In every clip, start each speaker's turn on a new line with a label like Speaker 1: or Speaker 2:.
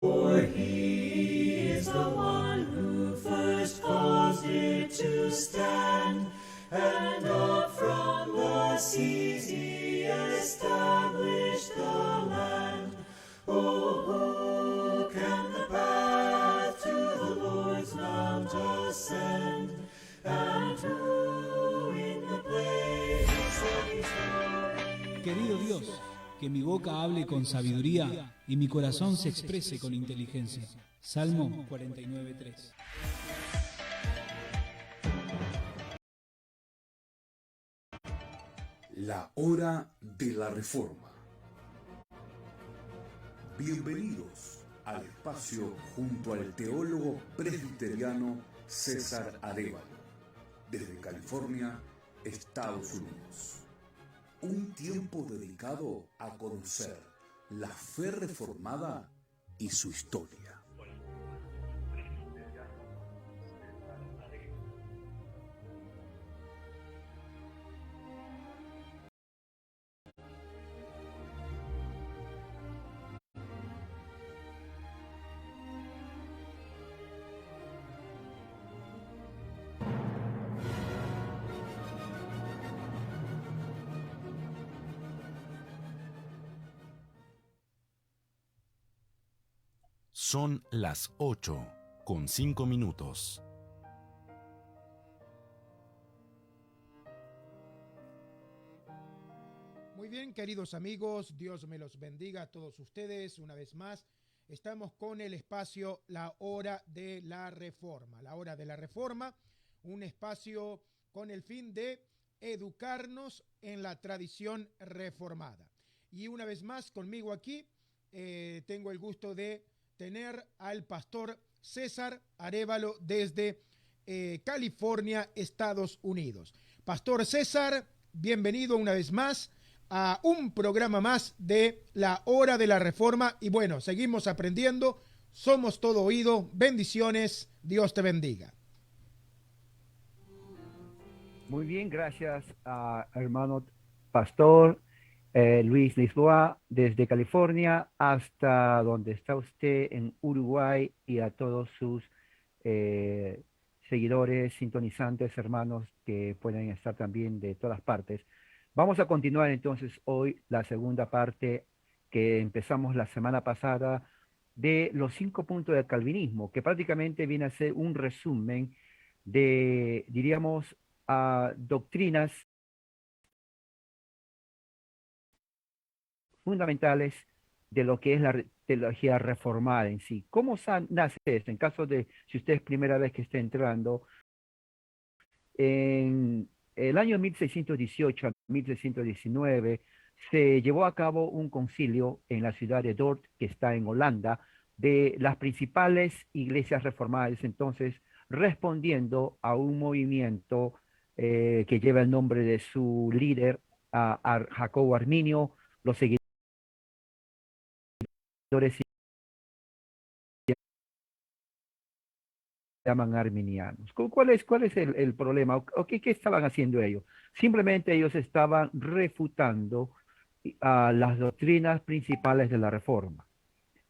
Speaker 1: For he is the one who first caused it to stand, and up from the seas he established the land. Oh, who can the path to the Lord's mount ascend? And who in the place of his glory?
Speaker 2: Querido Dios, que mi boca hable con sabiduría y mi corazón se exprese con inteligencia. Salmo 49:3.
Speaker 3: La hora de la reforma. Bienvenidos al espacio junto al teólogo presbiteriano César Arévalo, desde California, Estados Unidos. Un tiempo dedicado a conocer la fe reformada y su historia.
Speaker 4: Son las 8:05.
Speaker 5: Muy bien, queridos amigos, Dios me los bendiga a todos ustedes. Una vez más, estamos con el espacio La Hora de la Reforma. La Hora de la Reforma, un espacio con el fin de educarnos en la tradición reformada. Y una vez más, conmigo aquí, tengo el gusto de tener al pastor César Arévalo desde California, Estados Unidos. Pastor César, bienvenido una vez más a un programa más de La Hora de la Reforma. Y bueno, seguimos aprendiendo, somos todo oído. Bendiciones, Dios te bendiga.
Speaker 6: Muy bien, gracias a hermano pastor Luis Lisboa, desde California hasta donde está usted en Uruguay, y a todos sus seguidores, sintonizantes, hermanos que pueden estar también de todas partes. Vamos a continuar entonces hoy la segunda parte que empezamos la semana pasada de los 5 puntos del calvinismo, que prácticamente viene a ser un resumen de, diríamos, doctrinas fundamentales de lo que es la teología reformada en sí. ¿Cómo nace esto? En caso de, si usted es primera vez que está entrando, en el año 1618 a 1619 se llevó a cabo un concilio en la ciudad de Dort, que está en Holanda, de las principales iglesias reformadas entonces, respondiendo a un movimiento que lleva el nombre de su líder, a Jacobo Arminio. Los seguidores se llaman arminianos. ¿Cuál es el problema? ¿O qué estaban haciendo ellos? Simplemente ellos estaban refutando las doctrinas principales de la Reforma.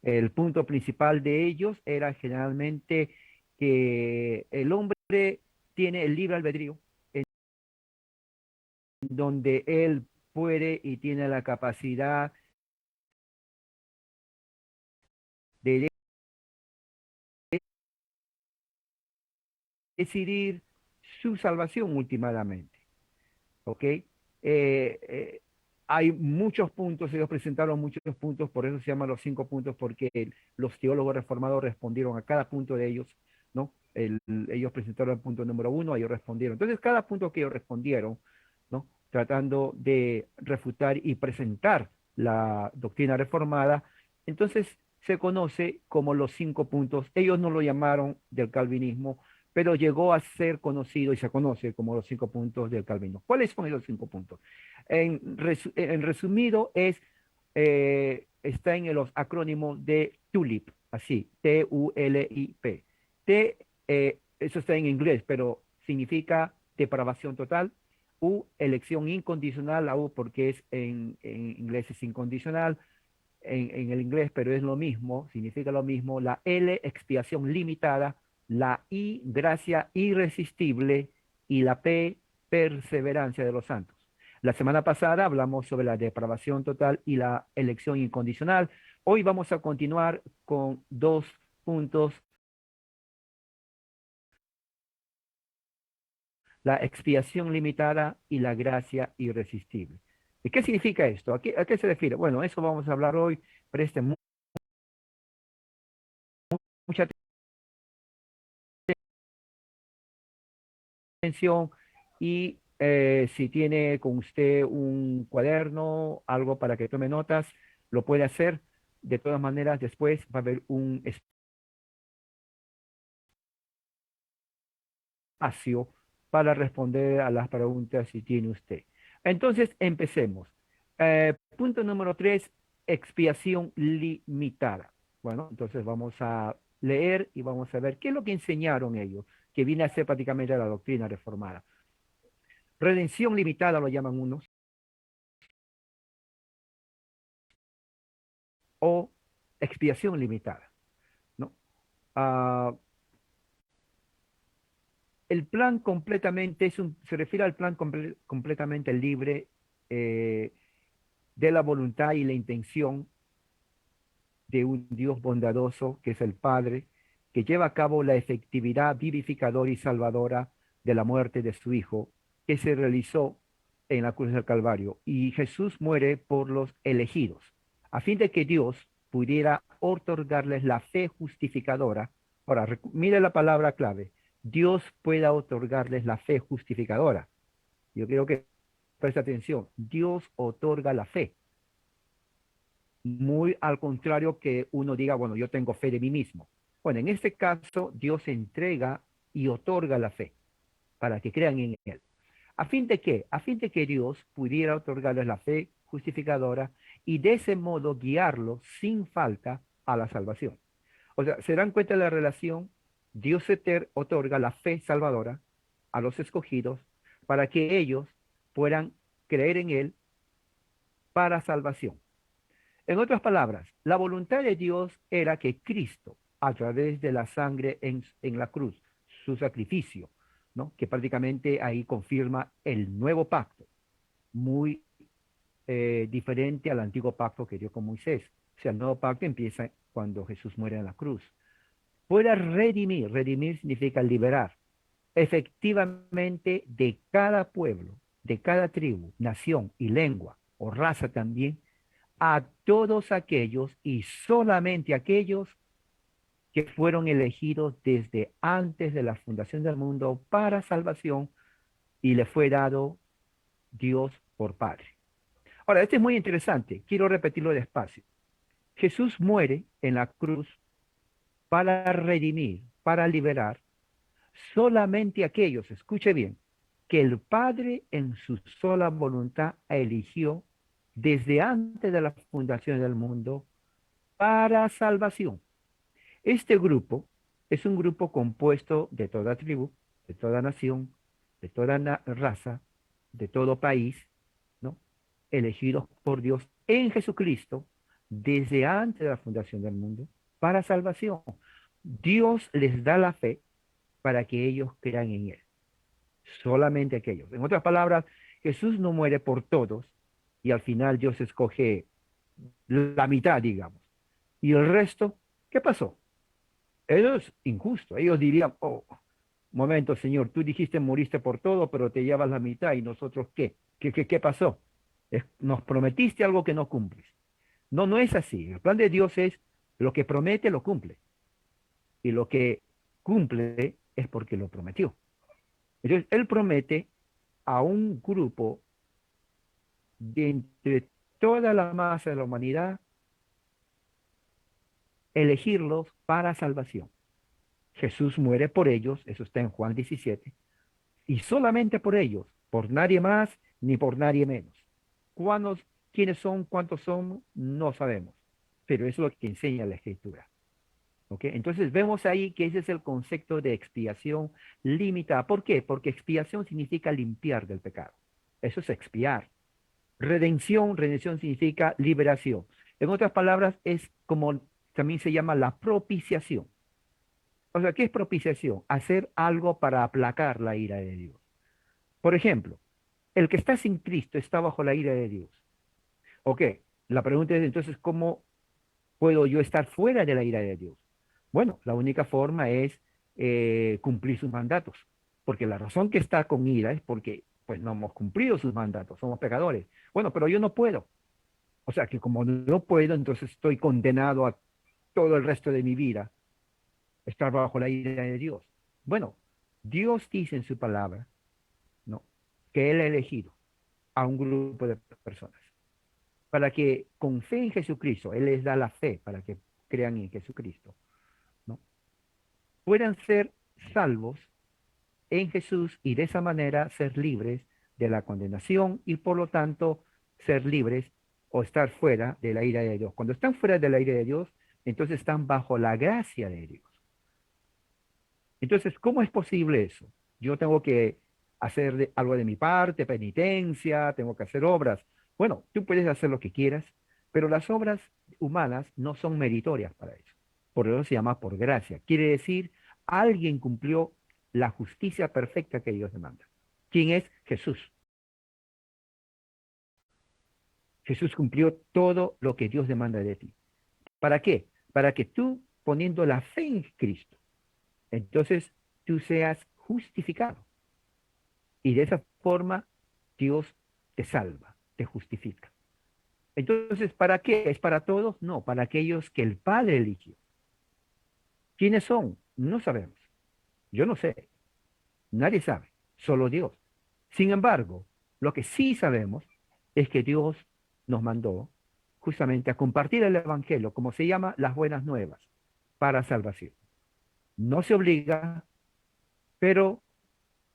Speaker 6: El punto principal de ellos era generalmente que el hombre tiene el libre albedrío, en donde él puede y tiene la capacidad de decidir su salvación últimamente. ¿Ok? Hay muchos puntos, ellos presentaron muchos puntos, por eso se llaman los 5 puntos, porque los teólogos reformados respondieron a cada punto de ellos, ¿no? Ellos presentaron el punto número 1, ellos respondieron. Entonces, cada punto que ellos respondieron, ¿no? Tratando de refutar y presentar la doctrina reformada, entonces se conoce como los 5 puntos. Ellos no lo llamaron del calvinismo, pero llegó a ser conocido y se conoce como los 5 puntos del calvinismo. ¿Cuáles son esos 5 puntos? En resumido, está en los acrónimos de TULIP, así, T-U-L-I-P. Eso está en inglés, pero significa depravación total. U, elección incondicional, la U porque es en inglés es incondicional. en el inglés, pero es lo mismo, significa lo mismo. La L, expiación limitada, la I, gracia irresistible, y la P, perseverancia de los santos. La semana pasada hablamos sobre la depravación total y la elección incondicional. Hoy vamos a continuar con 2 puntos: la expiación limitada y la gracia irresistible. ¿Y qué significa esto? A qué se refiere? Bueno, eso vamos a hablar hoy. Presten mucha atención y si tiene con usted un cuaderno, algo para que tome notas, lo puede hacer. De todas maneras, después va a haber un espacio para responder a las preguntas si tiene usted. Entonces, empecemos. Punto número 3, expiación limitada. Bueno, entonces vamos a leer y vamos a ver qué es lo que enseñaron ellos, que viene a ser prácticamente la doctrina reformada. Redención limitada lo llaman unos, o expiación limitada, ¿no? El plan completamente se refiere al plan completamente libre de la voluntad y la intención de un Dios bondadoso, que es el Padre, que lleva a cabo la efectividad vivificadora y salvadora de la muerte de su Hijo, que se realizó en la cruz del Calvario. Y Jesús muere por los elegidos, a fin de que Dios pudiera otorgarles la fe justificadora. Ahora, mire la palabra clave: Dios pueda otorgarles la fe justificadora. Yo quiero que preste atención. Dios otorga la fe. Muy al contrario que uno diga, bueno, yo tengo fe de mí mismo. Bueno, en este caso, Dios entrega y otorga la fe para que crean en Él. ¿A fin de qué? A fin de que Dios pudiera otorgarles la fe justificadora y de ese modo guiarlos sin falta a la salvación. O sea, ¿se dan cuenta de la relación? Dios otorga la fe salvadora a los escogidos para que ellos puedan creer en Él para salvación. En otras palabras, la voluntad de Dios era que Cristo, a través de la sangre en la cruz, su sacrificio, ¿no?, que prácticamente ahí confirma el nuevo pacto, muy diferente al antiguo pacto que dio con Moisés. O sea, el nuevo pacto empieza cuando Jesús muere en la cruz. Pueda redimir significa liberar, efectivamente, de cada pueblo, de cada tribu, nación y lengua, o raza también, a todos aquellos y solamente aquellos que fueron elegidos desde antes de la fundación del mundo para salvación y le fue dado Dios por Padre. Ahora, esto es muy interesante, quiero repetirlo despacio. Jesús muere en la cruz para redimir, para liberar solamente aquellos, escuche bien, que el Padre en su sola voluntad eligió desde antes de la fundación del mundo para salvación. Este grupo es un grupo compuesto de toda tribu, de toda nación, de toda raza, de todo país, ¿no?, elegidos por Dios en Jesucristo desde antes de la fundación del mundo para salvación. Dios les da la fe para que ellos crean en Él. Solamente aquellos. En otras palabras, Jesús no muere por todos y al final Dios escoge la mitad, digamos. Y el resto, ¿qué pasó? Eso es injusto. Ellos dirían, oh, momento, Señor, tú dijiste moriste por todo, pero te llevas la mitad, ¿y nosotros qué? ¿Qué pasó? Nos prometiste algo que no cumples. No, no es así. El plan de Dios es lo que promete, lo cumple. Y lo que cumple es porque lo prometió. Entonces, Él promete a un grupo de entre toda la masa de la humanidad elegirlos para salvación. Jesús muere por ellos, eso está en Juan 17, y solamente por ellos, por nadie más ni por nadie menos. ¿Quiénes son, cuántos son? No sabemos, pero eso es lo que enseña la Escritura. ¿Ok? Entonces vemos ahí que ese es el concepto de expiación limitada. ¿Por qué? Porque expiación significa limpiar del pecado. Eso es expiar. Redención significa liberación. En otras palabras, es como también se llama la propiciación. O sea, ¿qué es propiciación? Hacer algo para aplacar la ira de Dios. Por ejemplo, el que está sin Cristo está bajo la ira de Dios. Ok, la pregunta es entonces, ¿cómo puedo yo estar fuera de la ira de Dios? Bueno, la única forma es cumplir sus mandatos, porque la razón que está con ira es porque pues no hemos cumplido sus mandatos, somos pecadores. Bueno, pero yo no puedo. O sea que como no puedo, entonces estoy condenado a todo el resto de mi vida estar bajo la ira de Dios. Bueno, Dios dice en su palabra, ¿no?, que Él ha elegido a un grupo de personas para que con fe en Jesucristo, Él les da la fe para que crean en Jesucristo, ¿no?, puedan ser salvos en Jesús y de esa manera ser libres de la condenación y por lo tanto ser libres o estar fuera de la ira de Dios. Cuando están fuera de la ira de Dios, entonces están bajo la gracia de Dios. Entonces, ¿cómo es posible eso? Yo tengo que hacer algo de mi parte, penitencia, tengo que hacer obras. Bueno, tú puedes hacer lo que quieras, pero las obras humanas no son meritorias para eso. Por eso se llama por gracia. Quiere decir, alguien cumplió la justicia perfecta que Dios demanda. ¿Quién es? Jesús. Jesús cumplió todo lo que Dios demanda de ti. ¿Para qué? Para que tú, poniendo la fe en Cristo, entonces tú seas justificado. Y de esa forma Dios te salva, te justifica. Entonces, ¿para qué? ¿Es para todos? No, para aquellos que el Padre eligió. ¿Quiénes son? No sabemos. Yo no sé. Nadie sabe. Solo Dios. Sin embargo, lo que sí sabemos es que Dios nos mandó justamente a compartir el Evangelio, como se llama, las buenas nuevas, para salvación. No se obliga, pero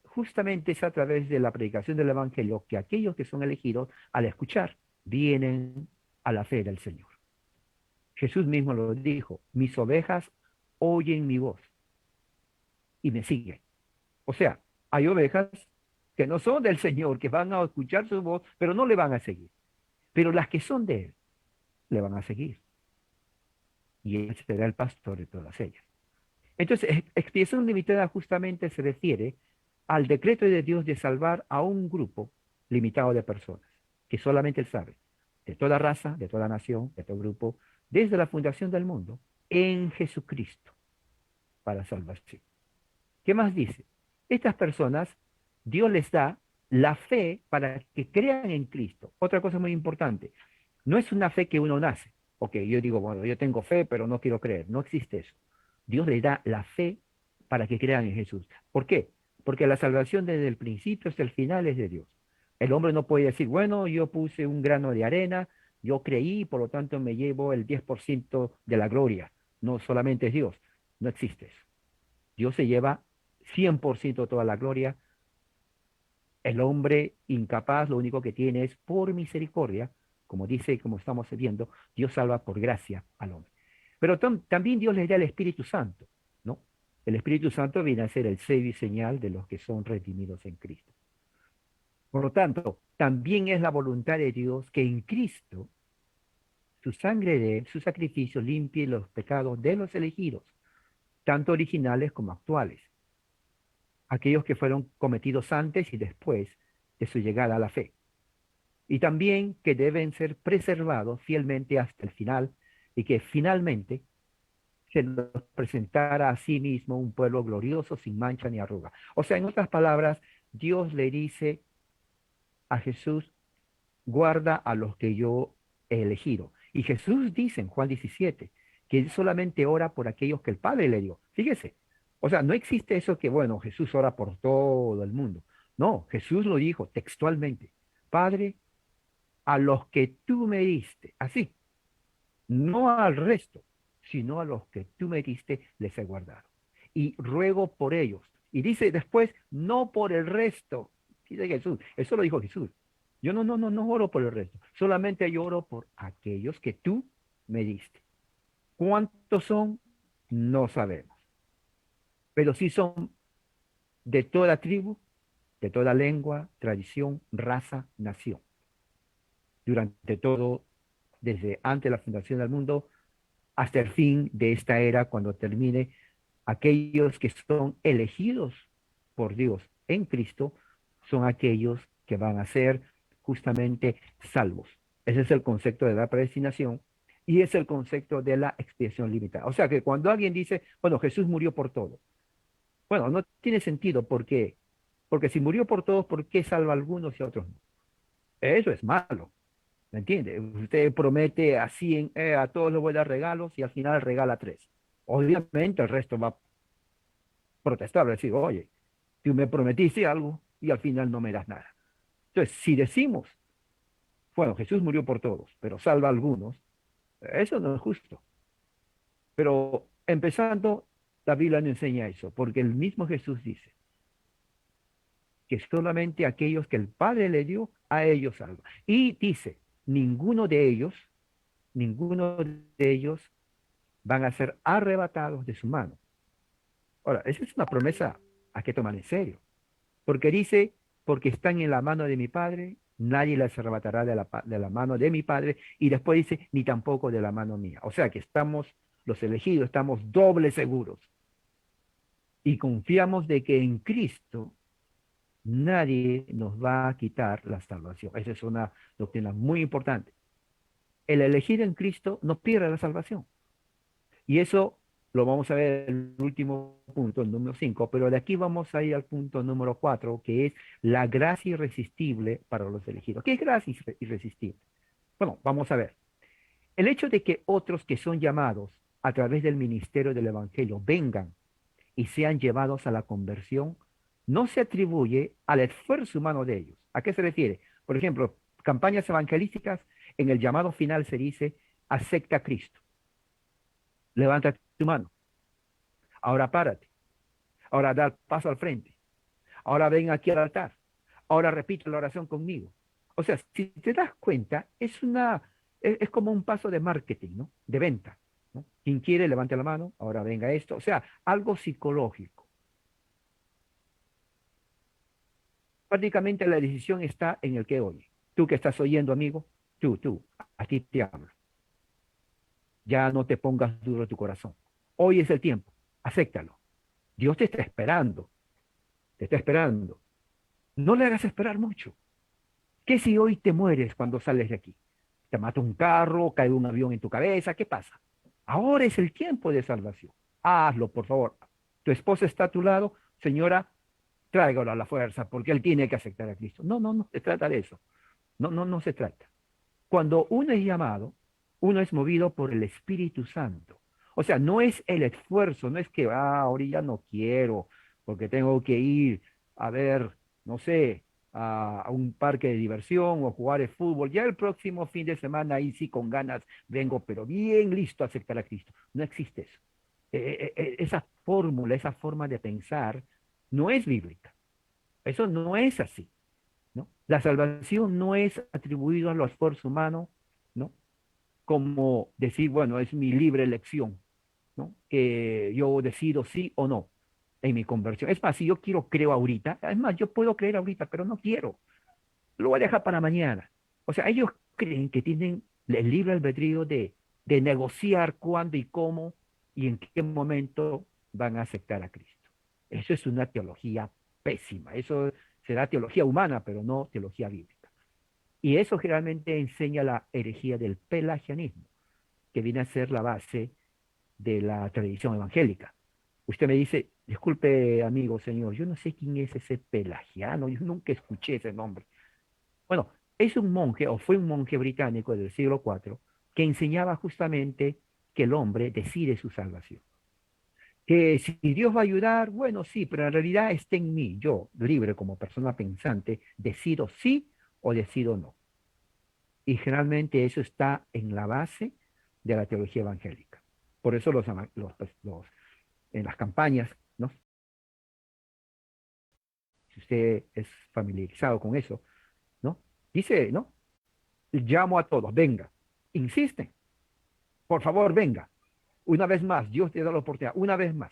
Speaker 6: justamente es a través de la predicación del Evangelio que aquellos que son elegidos, al escuchar, vienen a la fe del Señor. Jesús mismo lo dijo, mis ovejas oyen mi voz y me siguen. O sea, hay ovejas que no son del Señor, que van a escuchar su voz, pero no le van a seguir. Pero las que son de Él, le van a seguir. Y Él será el pastor de todas ellas. Entonces, expiación limitada justamente se refiere al decreto de Dios de salvar a un grupo limitado de personas, que solamente Él sabe, de toda raza, de toda nación, de todo grupo, desde la fundación del mundo, en Jesucristo, para salvación. ¿Qué más dice? Estas personas, Dios les da la fe para que crean en Cristo. Otra cosa muy importante, no es una fe que uno nace. Ok, yo digo, bueno, yo tengo fe, pero no quiero creer. No existe eso. Dios les da la fe para que crean en Jesús. ¿Por qué? Porque la salvación desde el principio hasta el final es de Dios. El hombre no puede decir, bueno, yo puse un grano de arena, yo creí, por lo tanto me llevo el 10% de la gloria. No, solamente es Dios. No existe eso. Dios se lleva 100% toda la gloria. El hombre incapaz lo único que tiene es por misericordia, como dice, como estamos viendo, Dios salva por gracia al hombre. Pero también Dios les da el Espíritu Santo, ¿no? El Espíritu Santo viene a ser el sello y señal de los que son redimidos en Cristo. Por lo tanto, también es la voluntad de Dios que en Cristo su sangre de Él, su sacrificio limpie los pecados de los elegidos, tanto originales como actuales, aquellos que fueron cometidos antes y después de su llegada a la fe, y también que deben ser preservados fielmente hasta el final y que finalmente se nos presentara a sí mismo un pueblo glorioso, sin mancha ni arruga. O sea, en otras palabras, Dios le dice a Jesús, guarda a los que yo he elegido. Y Jesús dice en Juan 17 que él solamente ora por aquellos que el Padre le dio. Fíjese, o sea, no existe eso que, bueno, Jesús ora por todo el mundo. No, Jesús lo dijo textualmente, Padre, a los que tú me diste, así, no al resto, sino a los que tú me diste, les he guardado. Y ruego por ellos. Y dice después, no por el resto, dice Jesús, eso lo dijo Jesús. Yo no oro por el resto, solamente yo oro por aquellos que tú me diste. ¿Cuántos son? No sabemos. Pero sí son de toda tribu, de toda lengua, tradición, raza, nación. Durante todo desde antes de la fundación del mundo hasta el fin de esta era, cuando termine, aquellos que son elegidos por Dios en Cristo son aquellos que van a ser justamente salvos. Ese es el concepto de la predestinación y es el concepto de la expiación limitada. O sea que cuando alguien dice, bueno, Jesús murió por todo, bueno, no tiene sentido. ¿Por qué? Porque si murió por todos, ¿por qué salva a algunos y a otros no? Eso es malo. ¿Me entiende? Usted promete a 100, a todos les voy a dar regalos y al final regala 3. Obviamente el resto va a protestar, va a decir, oye, tú me prometiste algo y al final no me das nada. Entonces, si decimos, bueno, Jesús murió por todos, pero salva a algunos, eso no es justo. Pero empezando, la Biblia no enseña eso, porque el mismo Jesús dice que solamente aquellos que el Padre le dio, a ellos salva. Y dice, ninguno de ellos van a ser arrebatados de su mano. Ahora, esa es una promesa a que tomar en serio, porque dice, porque están en la mano de mi Padre, nadie las arrebatará de la mano de mi Padre, y después dice, ni tampoco de la mano mía. O sea que estamos, los elegidos, estamos doble seguros, y confiamos de que en Cristo nadie nos va a quitar la salvación. Esa es una doctrina muy importante. El elegido en Cristo no pierde la salvación. Y eso lo vamos a ver en el último punto, el número 5, pero de aquí vamos a ir al punto número 4, que es la gracia irresistible para los elegidos. ¿Qué es gracia irresistible? Bueno, vamos a ver. El hecho de que otros que son llamados a través del ministerio del Evangelio vengan y sean llevados a la conversión, no se atribuye al esfuerzo humano de ellos. ¿A qué se refiere? Por ejemplo, campañas evangelísticas, en el llamado final se dice, acepta a Cristo. Levanta tu mano. Ahora párate. Ahora da el paso al frente. Ahora ven aquí al altar. Ahora repite la oración conmigo. O sea, si te das cuenta, es como un paso de marketing, ¿no? De venta, ¿no? Quien quiere, levante la mano. Ahora venga esto. O sea, algo psicológico. Prácticamente la decisión está en el que oye. Tú que estás oyendo, amigo, tú, a ti te hablo. Ya no te pongas duro tu corazón. Hoy es el tiempo, acéptalo. Dios te está esperando, No le hagas esperar mucho. ¿Qué si hoy te mueres cuando sales de aquí? Te mata un carro, cae un avión en tu cabeza, ¿qué pasa? Ahora es el tiempo de salvación. Hazlo, por favor. Tu esposa está a tu lado, señora, tráigalo a la fuerza, porque él tiene que aceptar a Cristo. No se trata de eso. No se trata. Cuando uno es llamado, uno es movido por el Espíritu Santo. O sea, no es el esfuerzo, no es que, ahorita no quiero, porque tengo que ir a ver, no sé, a un parque de diversión o jugar el fútbol. Ya el próximo fin de semana, ahí sí con ganas vengo, pero bien listo a aceptar a Cristo. No existe eso. Esa fórmula, esa forma de pensar, no es bíblica. Eso no es así, ¿no? La salvación no es atribuida al esfuerzo humano, ¿no? Como decir, bueno, es mi libre elección, ¿no? Que yo decido sí o no en mi conversión. Es más, si yo creo ahorita, es más, yo puedo creer ahorita, pero no quiero. Lo voy a dejar para mañana. O sea, ellos creen que tienen el libre albedrío de negociar cuándo y cómo y en qué momento van a aceptar a Cristo. Eso es una teología pésima. Eso será teología humana, pero no teología bíblica. Y eso generalmente enseña la herejía del pelagianismo, que viene a ser la base de la tradición evangélica. Usted me dice, disculpe, amigo, señor, yo no sé quién es ese pelagiano, yo nunca escuché ese nombre. Bueno, es un monje, o fue un monje británico del siglo IV, que enseñaba justamente que el hombre decide su salvación. Que si Dios va a ayudar, bueno, sí, pero en realidad está en mí, yo, libre como persona pensante, decido sí o decido no. Y generalmente eso está en la base de la teología evangélica. Por eso en las campañas, ¿no? Si usted es familiarizado con eso, ¿no? Dice, ¿no? Llamo a todos, venga. Insisten. Por favor, venga. Una vez más, Dios te da la oportunidad. Una vez más.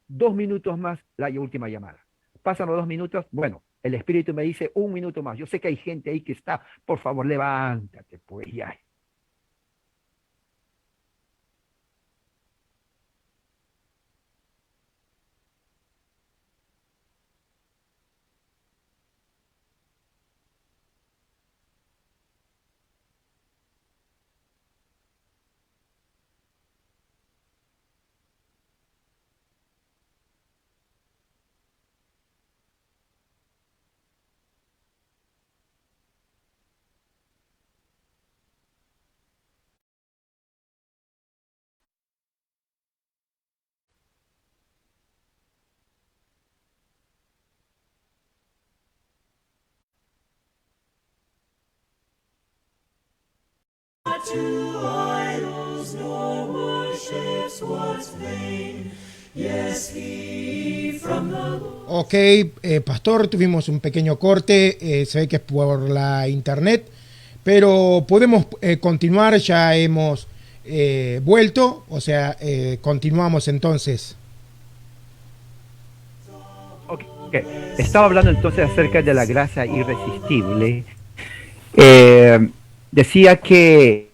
Speaker 6: 2 minutos más, la última llamada. Pasan los 2 minutos, bueno, el Espíritu me dice 1 minuto más. Yo sé que hay gente ahí que está, por favor, levántate, pues ya.
Speaker 1: to idols, nor worships what's vain. Yes, he from the Lord.
Speaker 5: Ok, pastor, tuvimos un pequeño corte, se ve que es por la internet, pero podemos continuar, ya hemos vuelto, o sea, continuamos entonces.
Speaker 6: Ok. Estaba hablando entonces acerca de la gracia irresistible. Decía que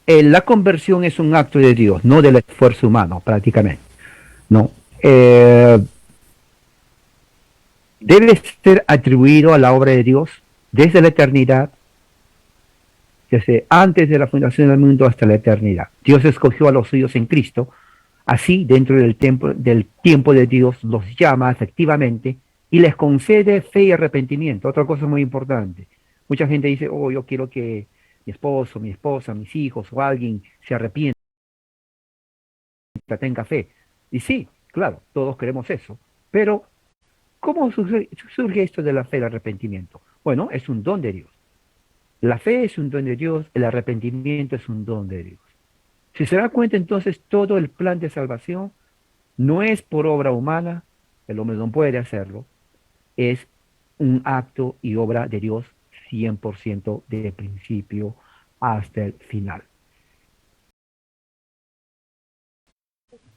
Speaker 6: la conversión es un acto de Dios, no del esfuerzo humano, prácticamente. No. Debe ser atribuido a la obra de Dios desde la eternidad, desde antes de la fundación del mundo hasta la eternidad. Dios escogió a los suyos en Cristo. Así, dentro del tiempo de Dios, los llama efectivamente y les concede fe y arrepentimiento. Otra cosa muy importante. Mucha gente dice, oh, yo quiero que mi esposo, mi esposa, mis hijos o alguien se arrepienta, tenga fe. Y sí, claro, todos queremos eso. Pero, ¿cómo surge esto de la fe y el arrepentimiento? Bueno, es un don de Dios. La fe es un don de Dios, el arrepentimiento es un don de Dios. Si se da cuenta, entonces, todo el plan de salvación no es por obra humana, el hombre no puede hacerlo, es un acto y obra de Dios 100% de principio hasta el final.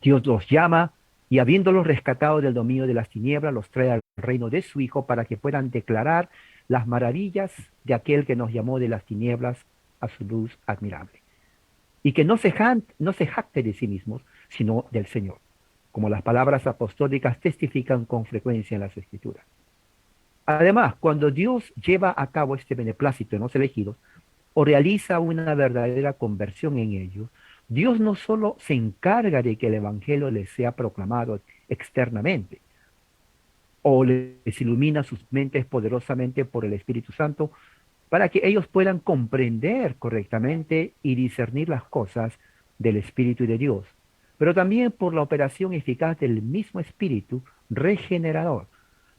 Speaker 6: Dios los llama y habiéndolos rescatado del dominio de las tinieblas, los trae al reino de su Hijo para que puedan declarar las maravillas de aquel que nos llamó de las tinieblas a su luz admirable. Y que no se jacte de sí mismos, sino del Señor, como las palabras apostólicas testifican con frecuencia en las Escrituras. Además, cuando Dios lleva a cabo este beneplácito en los elegidos, o realiza una verdadera conversión en ellos, Dios no solo se encarga de que el Evangelio les sea proclamado externamente, o les ilumina sus mentes poderosamente por el Espíritu Santo, para que ellos puedan comprender correctamente y discernir las cosas del Espíritu de Dios, pero también por la operación eficaz del mismo Espíritu regenerador.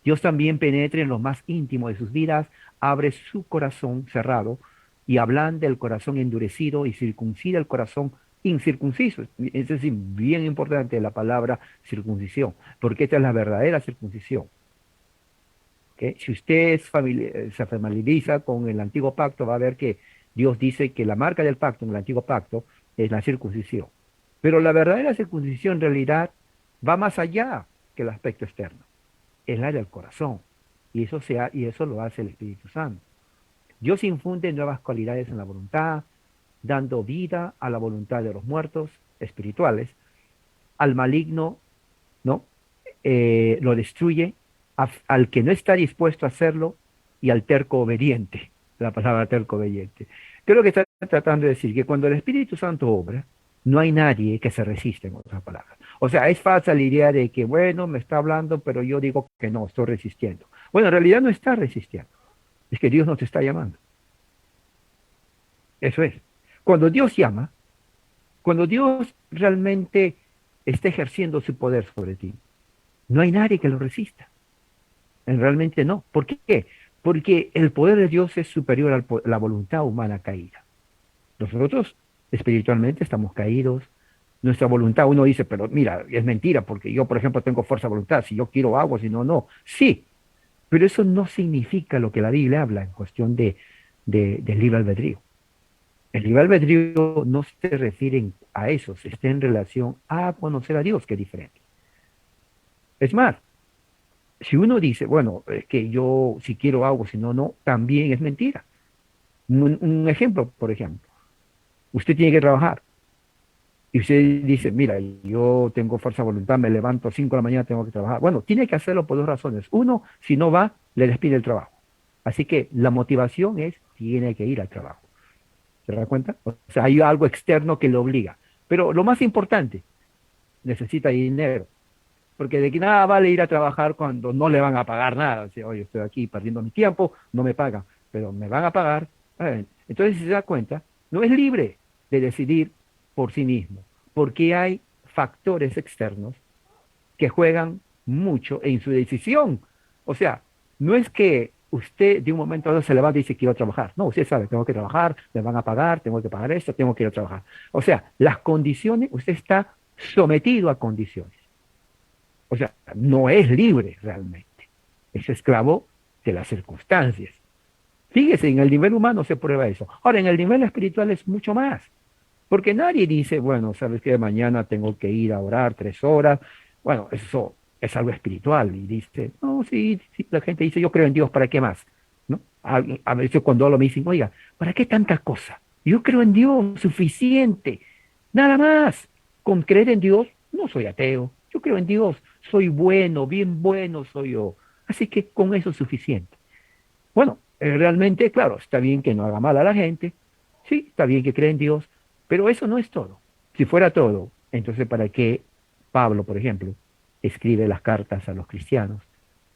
Speaker 6: Dios también penetra en lo más íntimo de sus vidas, abre su corazón cerrado y ablanda el corazón endurecido y circuncida el corazón incircunciso. Es decir, bien importante la palabra circuncisión, porque esta es la verdadera circuncisión. ¿Okay? Si usted se familiariza con el antiguo pacto, va a ver que Dios dice que la marca del pacto en el antiguo pacto es la circuncisión. Pero la verdadera circuncisión en realidad va más allá que el aspecto externo. Es la del corazón. Y eso lo hace el Espíritu Santo. Dios infunde nuevas cualidades en la voluntad, dando vida a la voluntad de los muertos espirituales. Al maligno, ¿no? Lo destruye, al que no está dispuesto a hacerlo y al terco obediente. La palabra terco obediente. Creo que está tratando de decir que cuando el Espíritu Santo obra, no hay nadie que se resista, en otras palabras. O sea, es falsa la idea de que, bueno, me está hablando, pero yo digo que no, estoy resistiendo. Bueno, en realidad no está resistiendo. Es que Dios nos está llamando. Eso es. Cuando Dios llama, cuando Dios realmente está ejerciendo su poder sobre ti, no hay nadie que lo resista. Realmente no. ¿Por qué? Porque el poder de Dios es superior a la voluntad humana caída. Nosotros espiritualmente estamos caídos. Nuestra voluntad, uno dice, pero mira, es mentira, porque yo, por ejemplo, tengo fuerza de voluntad. Si yo quiero hago, si no, no. Sí, pero eso no significa lo que la Biblia habla en cuestión del libre albedrío. El libre albedrío no se refiere a eso, se está en relación a conocer a Dios, que es diferente. Es más, si uno dice, bueno, es que yo si quiero hago, si no, no, también es mentira. Un ejemplo, por ejemplo, usted tiene que trabajar y usted dice, mira, yo tengo fuerza de voluntad, me levanto a 5 de la mañana, tengo que trabajar. Bueno, tiene que hacerlo por dos razones. Uno, si no va, le despide el trabajo. Así que la motivación es, tiene que ir al trabajo. ¿Se da cuenta? O sea, hay algo externo que le obliga. Pero lo más importante, necesita dinero. Porque de que nada vale ir a trabajar cuando no le van a pagar nada. O sea, oye, estoy aquí perdiendo mi tiempo, no me pagan, pero me van a pagar. Entonces, si se da cuenta, no es libre de decidir por sí mismo, porque hay factores externos que juegan mucho en su decisión. O sea, no es que usted de un momento a otro se levanta y dice, quiero trabajar. No, usted sabe, tengo que trabajar, me van a pagar, tengo que pagar esto, tengo que ir a trabajar. O sea, las condiciones, usted está sometido a condiciones. O sea, no es libre realmente. Es esclavo de las circunstancias. Fíjese, en el nivel humano se prueba eso. Ahora, en el nivel espiritual es mucho más. Porque nadie dice, bueno, sabes que mañana tengo que ir a orar 3 horas. Bueno, eso es algo espiritual. Y dice, no, sí, sí, la gente dice, yo creo en Dios, ¿para qué más? ¿No? A veces cuando hablo me dicen, oiga, ¿para qué tantas cosas? Yo creo en Dios, suficiente. Nada más. Con creer en Dios, no soy ateo. Yo creo en Dios, soy bueno, bien bueno soy yo. Así que con eso es suficiente. Bueno, realmente, claro, está bien que no haga mal a la gente, sí, está bien que cree en Dios, pero eso no es todo. Si fuera todo, entonces ¿para qué Pablo, por ejemplo, escribe las cartas a los cristianos?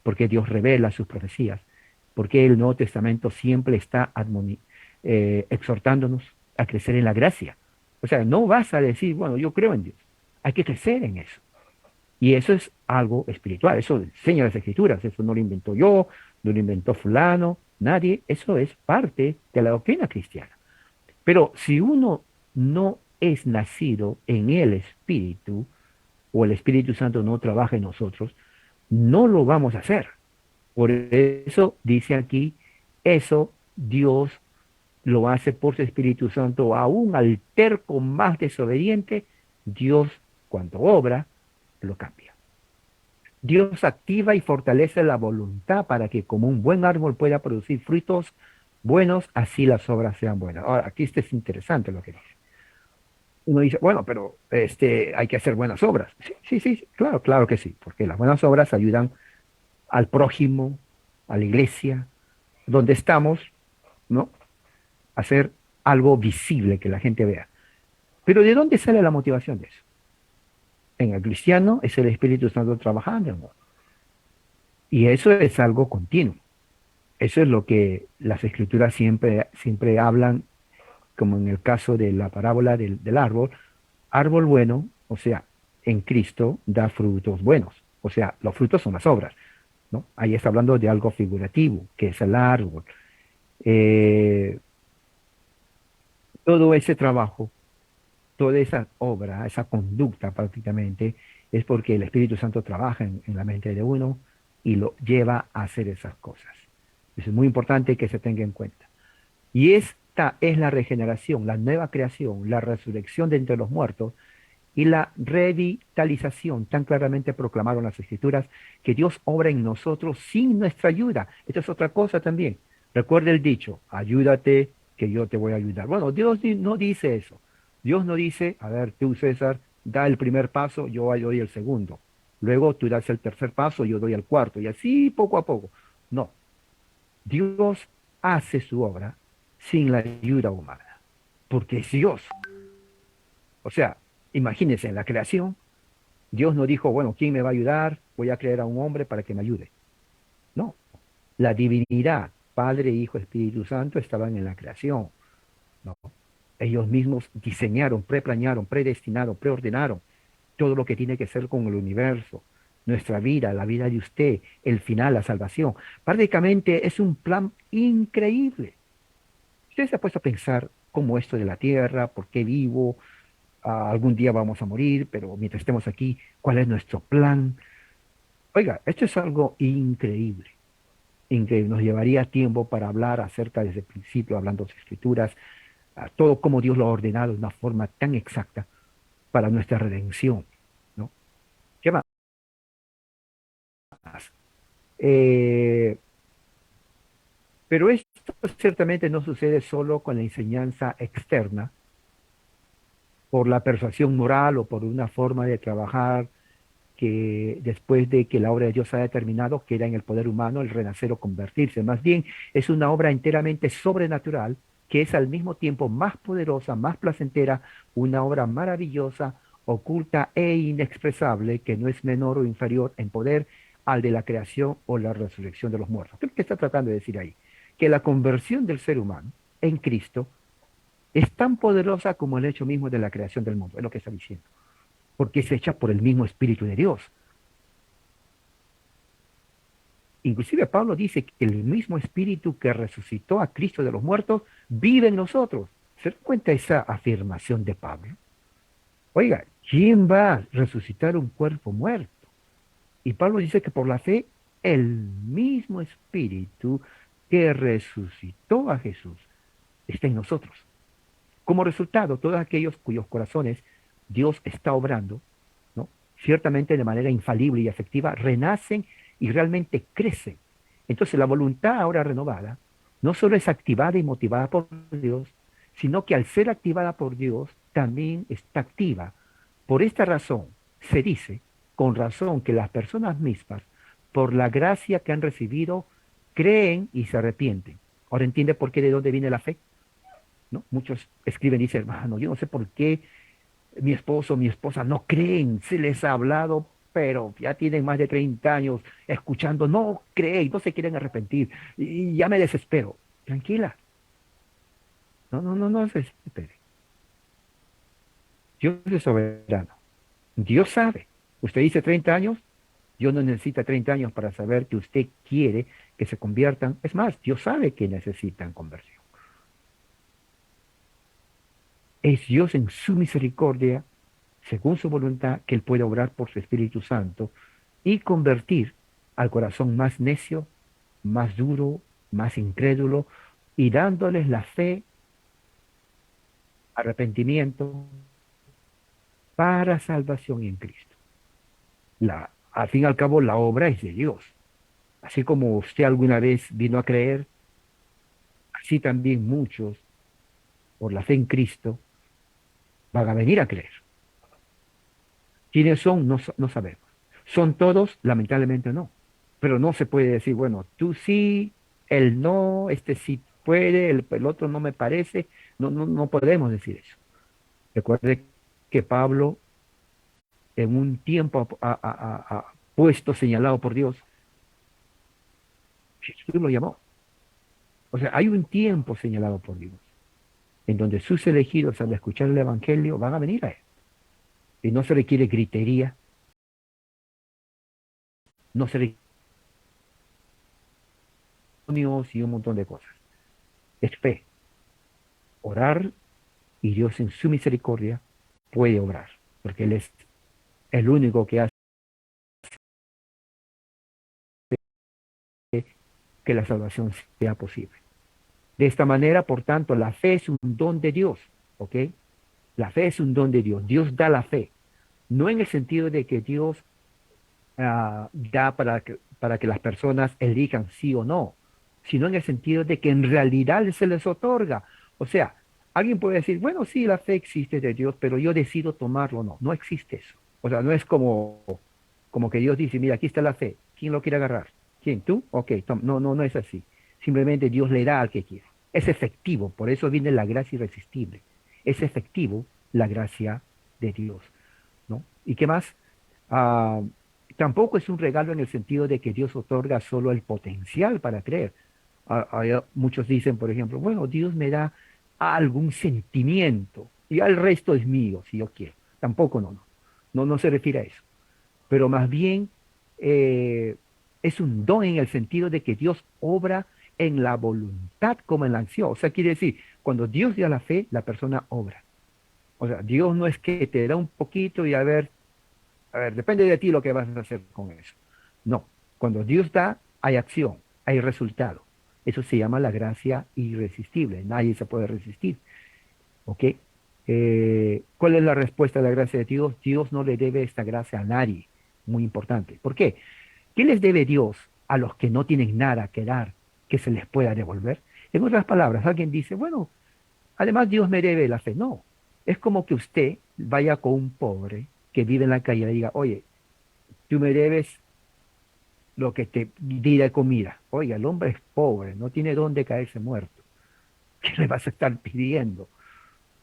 Speaker 6: ¿Por qué Dios revela sus profecías? ¿Por qué el Nuevo Testamento siempre está exhortándonos a crecer en la gracia? O sea, no vas a decir, bueno, yo creo en Dios, hay que crecer en eso. Y eso es algo espiritual, eso enseña las escrituras, eso no lo inventó yo, no lo inventó fulano, nadie, eso es parte de la doctrina cristiana. Pero si uno no es nacido en el Espíritu, o el Espíritu Santo no trabaja en nosotros, no lo vamos a hacer. Por eso dice aquí, eso Dios lo hace por su Espíritu Santo, aún al terco más desobediente, Dios cuando obra, lo cambia. Dios activa y fortalece la voluntad para que como un buen árbol pueda producir frutos buenos, así las obras sean buenas. Ahora, aquí esto es interesante lo que dice. Uno dice, bueno, pero hay que hacer buenas obras. Sí, sí, sí, claro, claro que sí, porque las buenas obras ayudan al prójimo, a la iglesia, donde estamos, ¿no? A hacer algo visible que la gente vea. Pero ¿de dónde sale la motivación de eso? En el cristiano es el Espíritu Santo trabajando, ¿no? Y eso es algo continuo. Eso es lo que las escrituras siempre hablan, como en el caso de la parábola del árbol. Árbol bueno, o sea, en Cristo da frutos buenos. O sea, los frutos son las obras, ¿no? Ahí está hablando de algo figurativo, que es el árbol. Eh, Todo ese trabajo, toda esa obra, esa conducta prácticamente, es porque el Espíritu Santo trabaja en la mente de uno y lo lleva a hacer esas cosas. Eso es muy importante que se tenga en cuenta. Y esta es la regeneración, la nueva creación, la resurrección de entre los muertos y la revitalización. Tan claramente proclamaron las Escrituras que Dios obra en nosotros sin nuestra ayuda. Esta es otra cosa también. Recuerda el dicho, ayúdate que yo te voy a ayudar. Bueno, Dios no dice eso. Dios no dice, a ver, tú César, da el primer paso, yo doy el segundo. Luego tú das el tercer paso, yo doy el cuarto. Y así poco a poco. No, Dios hace su obra sin la ayuda humana, porque es Dios. O sea, imagínense, en la creación, Dios no dijo, bueno, ¿quién me va a ayudar? Voy a crear a un hombre para que me ayude. No, la divinidad, Padre, Hijo, Espíritu Santo, estaban en la creación. No, ellos mismos diseñaron, preplanearon, predestinaron, preordenaron todo lo que tiene que ser con el universo, nuestra vida, la vida de usted, el final, la salvación. Prácticamente es un plan increíble. Usted se ha puesto a pensar cómo esto de la tierra, por qué vivo, algún día vamos a morir, pero mientras estemos aquí, ¿cuál es nuestro plan? Oiga, esto es algo increíble, increíble. Nos llevaría tiempo para hablar acerca desde el principio, hablando de escrituras, todo como Dios lo ha ordenado de una forma tan exacta para nuestra redención, ¿no? ¿Qué más? Eh, pero esto ciertamente no sucede solo con la enseñanza externa, por la persuasión moral o por una forma de trabajar que después de que la obra de Dios haya terminado, queda en el poder humano el renacer o convertirse. Más bien, es una obra enteramente sobrenatural que es al mismo tiempo más poderosa, más placentera, una obra maravillosa, oculta e inexpresable, que no es menor o inferior en poder al de la creación o la resurrección de los muertos. ¿Qué es lo que está tratando de decir ahí? Que la conversión del ser humano en Cristo es tan poderosa como el hecho mismo de la creación del mundo, es lo que está diciendo, porque es hecha por el mismo Espíritu de Dios. Inclusive Pablo dice que el mismo espíritu que resucitó a Cristo de los muertos vive en nosotros. ¿Se dan cuenta esa afirmación de Pablo? Oiga, ¿quién va a resucitar un cuerpo muerto? Y Pablo dice que por la fe, el mismo espíritu que resucitó a Jesús está en nosotros. Como resultado, todos aquellos cuyos corazones Dios está obrando, ¿no? Ciertamente de manera infalible y efectiva, renacen y realmente crecen. Entonces la voluntad ahora renovada no solo es activada y motivada por Dios, sino que al ser activada por Dios también está activa. Por esta razón se dice con razón que las personas mismas, por la gracia que han recibido, creen y se arrepienten. Ahora entiende por qué de dónde viene la fe, ¿no? Muchos escriben y dicen, hermano, yo no sé por qué mi esposo o mi esposa no creen, se les ha hablado, pero ya tienen más de 30 años escuchando, no creen, no se quieren arrepentir, y ya me desespero. Tranquila, no se desespere. Dios es soberano, Dios sabe. Usted dice 30 años, Dios no necesita 30 años para saber que usted quiere que se conviertan. Es más, Dios sabe que necesitan conversión. Es Dios en su misericordia, según su voluntad, que Él puede obrar por su Espíritu Santo y convertir al corazón más necio, más duro, más incrédulo, y dándoles la fe, arrepentimiento para salvación en Cristo. Al fin y al cabo, la obra es de Dios. Así como usted alguna vez vino a creer, así también muchos, por la fe en Cristo, van a venir a creer. ¿Quiénes son? No sabemos. ¿Son todos? Lamentablemente no. Pero no se puede decir, bueno, tú sí, él no, este sí puede, el otro no me parece. No podemos decir eso. Recuerde que Pablo, en un tiempo puesto, señalado por Dios, Jesús lo llamó. O sea, hay un tiempo señalado por Dios, en donde sus elegidos, al escuchar el Evangelio, van a venir a Él. Y no se requiere gritería, no se requiere y un montón de cosas. Es fe. Orar, y Dios en su misericordia puede obrar, porque Él es el único que hace que la salvación sea posible. De esta manera, por tanto, la fe es un don de Dios, ¿ok? La fe es un don de Dios. Dios da la fe, no en el sentido de que Dios da para que las personas elijan sí o no, sino en el sentido de que en realidad se les otorga. O sea, alguien puede decir, bueno, sí, la fe existe de Dios, pero yo decido tomarlo. No existe eso. O sea, no es como que Dios dice, mira, aquí está la fe. ¿Quién lo quiere agarrar? ¿Quién? ¿Tú? Ok, no es así. Simplemente Dios le da al que quiere. Es efectivo, por eso viene la gracia irresistible. Es efectivo la gracia de Dios, ¿no? ¿Y qué más? Ah, Tampoco es un regalo en el sentido de que Dios otorga solo el potencial para creer. Muchos dicen, por ejemplo, bueno, Dios me da algún sentimiento y el resto es mío, si yo quiero. Tampoco no se refiere a eso. Pero más bien eh, es un don en el sentido de que Dios obra en la voluntad como en la acción. O sea, quiere decir, cuando Dios da la fe, la persona obra. O sea, Dios no es que te da un poquito y a ver, depende de ti lo que vas a hacer con eso. No, cuando Dios da, hay acción, hay resultado. Eso se llama la gracia irresistible. Nadie se puede resistir. ¿Ok? ¿Cuál es la respuesta de la gracia de Dios? Dios no le debe esta gracia a nadie. Muy importante. ¿Por qué? ¿Qué les debe Dios a los que no tienen nada que dar que se les pueda devolver? En otras palabras, alguien dice, bueno, además Dios me debe la fe. No, es como que usted vaya con un pobre que vive en la calle y le diga, oye, tú me debes lo que te di de comida. Oiga, el hombre es pobre, no tiene dónde caerse muerto. ¿Qué le vas a estar pidiendo?